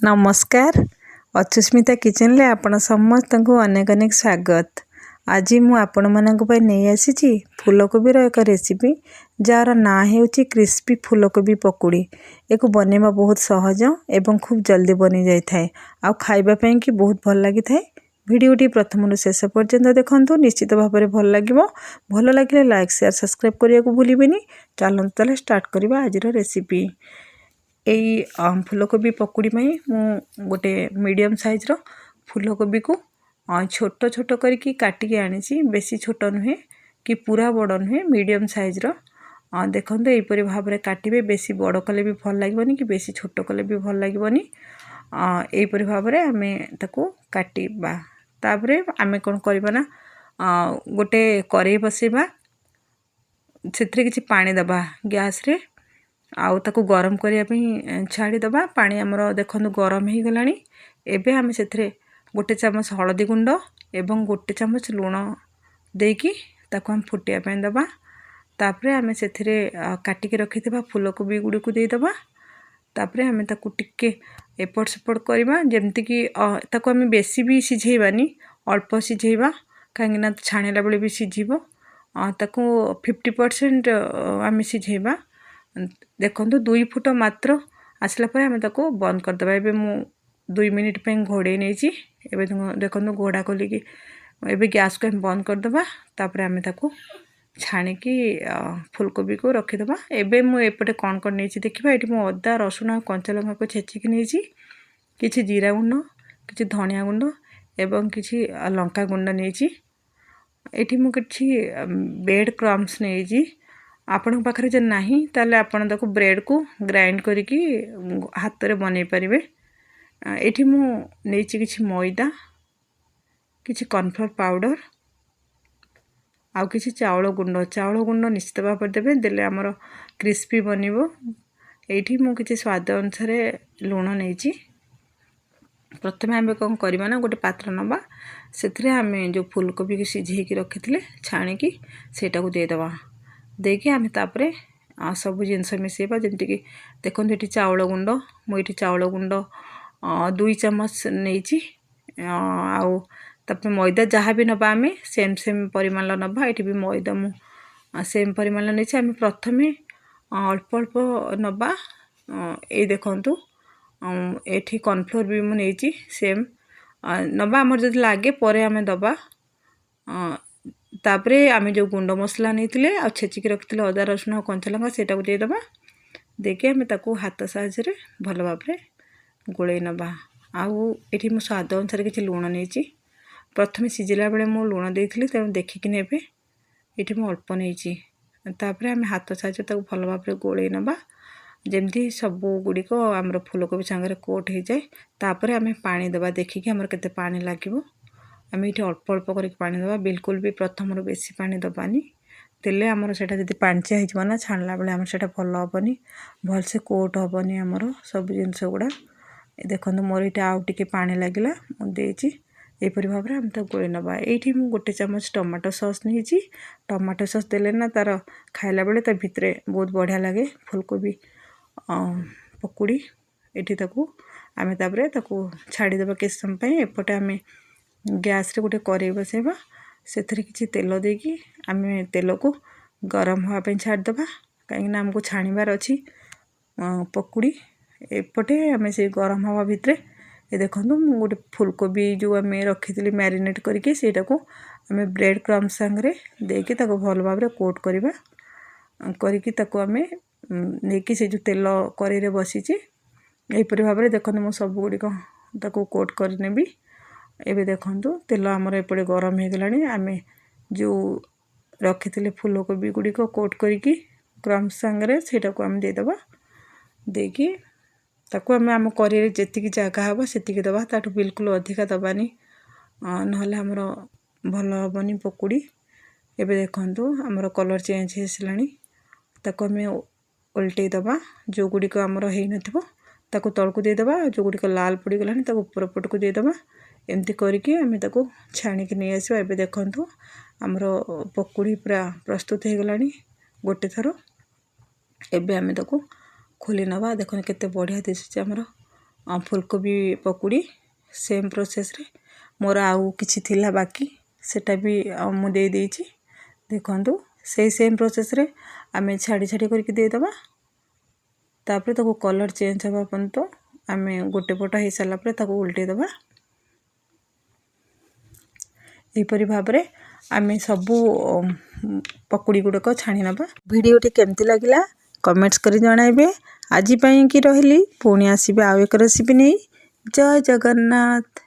नमस्कार अच्युस्मिता किचन ले आपण समस्त को अनेक अनेक स्वागत। आज मु आपण मानक पे नहीं आसी फूलकोबी एक रेसिपी जार ना हेउची क्रिस्पी फूलकोबी पकोड़ी। एक बनवा बहुत सहज एवं खूब जल्दी बनी जाई थाए आ खाइबा पई कि बहुत भल लगी थाए। वीडियोटी प्रथम शेष पर्यंत देखंतु निश्चित भाव में भल लगिवो। भल लगे लाइक शेयर सब्सक्राइब करिया को भूलिबेनी। चलंतु तले स्टार्ट करबा आज रेसिपी। यही फूलकोबी पकोड़ी में मु गोटे मीडियम साइज रो फूलकोबी को छोट छोट करके काटिकी आनी, बेसी छोट नुहे कि पूरा बड़ नुहे मीडियम साइज रो। देखते यहीपरी भाव में काटे, बेसी बड़ कले भी भल लगे कि बेसी छोट कले भी भल लगे। यहीपरी भाव में आम ताको काटिबा। तापरे आम कौन करबा ना गोटे कड़ाई बसेबा, से किछि पानी दबा गैस रे आउ ताको गरम करने छाड़ीदबा। पानी आमर देखो गरम हो गलानी। एबे आम से गोटे चामच हलदी गुंड एवं गोटे चामच लुण देकी ताको हम फुटिया दबा। तापरे आम से काटिके रखि फूलकोबी गुड़ी को देदबा। तापरे आम ताको टिके एपट सेपट करवा, जमती कि ताको आम बेसी भी सिझेबानी, अल्प सिझेबा कहीं छाणिला बेले भी सिझिबो। ताको 50% आम सिझेबा। देखो 2 फुट मात्र आसला पर आम ताको बंद करदे। एबे मु 2 मिनिट पे घोड़े नहीं। एबे देखो घोड़ा खोलिकी एबे गैस को हम बंद करदबा। तापर आम ताको छाणिकी फूलकोबी को रखिदबा। एबे मु एपटे कौन कर नहीं देखिबा। एटी मु अदा रसुण और कंचा लंका को छेचिकी नहीं, किछि जीरा गुंड, किछि धनिया गुंड एवं किछि लंका गुंड नहीं। एटी मु किछि ब्रेड क्रम्स नहीं। आपण पाखरे जे नाही ताले आपण ताको ब्रेड को ग्राइंड करिकी हाथ रे बनै परिबे। एठी मु नेछि किछि मैदा, किछि कॉर्नफ्लोर पाउडर आउ किछि चावल गुंड निश्चित भाव देबे, देले हमर क्रिस्पी बनिबो। एठी मु किछि स्वाद अनुसार लूण नेछि। प्रथमे आमे कोन करबा ना गोटे पात्र नबा, सेथरे आमे जो फूलकोबी के सिझेई की रखिथिले छाणिकी सेटा को दे दबा। देके आम तापरे सब जिनस मिसेबा। जमती कि देखो ये चावल गुंड, मुझे चावल गुंड 2 चामच नहीं। आउ तापर मैदा जहाँ भी नबा आम सेम सेम परिमाण नबा। ये भी मैदा मु सेम परिमाण नहीं। आम प्रथमे अल्प अल्प नबा। ये देखु ये कॉर्नफ्लोर भी मु नहीं सेम नबा। आमर जब लगे पर आम दबा। तापरे आम जो गुंड मसला नहीं आ छेचिकी रखिले अदा रसुण और कंचा लंका सेटा को देदबा। देके आम ताको हाथ साहाय्य भल भाव गोले नबा। आउ ये मु स्वाद अनुसार किछि लूण नहीं। प्रथमे सिझिला बेले मु लूण देइथिली, तेणु देखिकी नेबे। ये मु अल्प नहीं। तापरे आम हाथ साहाय्य ताको भल भाव गोले नबा, जमती सब गुड़िक आमर फूलकोबी सांगे कोट हो जाए। तापरे आम पानी दबा देखिकी आमर केते पानी लागिबो। आम ये अल्प अल्प करके पानी दबा, बिल्कुल भी प्रथम बेसी पानी दबानी। तेले आमर सेटा जदि पांचिया हो ना छाणला बेले आमर सेटा भल हेबनी, भलसे कोट हेबनी आमर सब जिनस गुड़ा। देखो मोर ये आउ टिके पानी लगिला मुझे यहीपरी भाव में आम तक गोली नबा। ये गोटे चामच टमाटो सॉस नहीं। टमाटो सॉस देले ना तार खाइला बेले तार भितरे बहुत बढ़िया लगे फूलकोबी पकोड़ी। ये आम तापरे ताको छाड़ीदेबा किस समय। एपटे आम गैस रे गोटे कड़ाई बसेबा, से किसी तेल देकी आम तेल को गरम होगापी छाड़ीदबा, कहीं आमको छाणीबार अच्छी पकोड़ी। एपटे आम से गरम हवा भितर ये देखो गोटे फूलकोबी जो आम रखी मैरिनेट करके सेटा को आम ब्रेड क्रम सांगे देकी ताको भल भाव कोट करवा। करके ताको आम नहीं से जो तेल कड़ाई रे बसी यहीपरी भाव में देखो मु सब गुड़िक ताको कोट करनेबी। एबे देखंतु तेल आमर एपटे गरम हो गलानी। आम जो रखी फूलकोबी गुड़िक कोट करके क्रम्स सांगे सेटा को आम देदबा। देकी ताको आम कड़ाई जेतिकी जगह हम सेतिकी दबा, ताठू बिल्कुल अधिका दबानी, नहले आमर भल हेबनी पकोड़ी। एबे देखंतु आमर कलर चेंज हो आसलानी। ताको आम उल्टे दबा, जो गुड़िक आमर हो नथिबो ताको तळकु देदबा, जो गुड़िक लाल पड़ी गलानी ताको ऊपर पट को देदबा। एमती करके आम ताको छाणिकी नहीं आसवा। एबे देखंतु आमर पकोड़ी पूरा प्रस्तुत हो गलानी गोटे थर। एबे आम ताको खोली नबा। देखो केते बढ़िया दिशुचे आमर फुलकोबी पकुड़ी सेम प्रोसेस रे मोर आउ किछि थिला बाकी सेटा भी मु दे देछि देखंतु से सेम प्रोसेस रे आमे छाड़ी छाड़ी करके दे दबा तापर ताको कलर चेंज हवा पर्यंत आमे गोटे पट हो सारा पर ताको उल्टे दबा एपरी भाव रे आमे सबू पकुड़ी गुड़क छाणी नबा। वीडियोटी केमती लगिला कमेंट्स करी जणाइबे। आज पई कि रहिली पुणी आसीबे आउ एक रेसिपी नहीं। जय जगन्नाथ।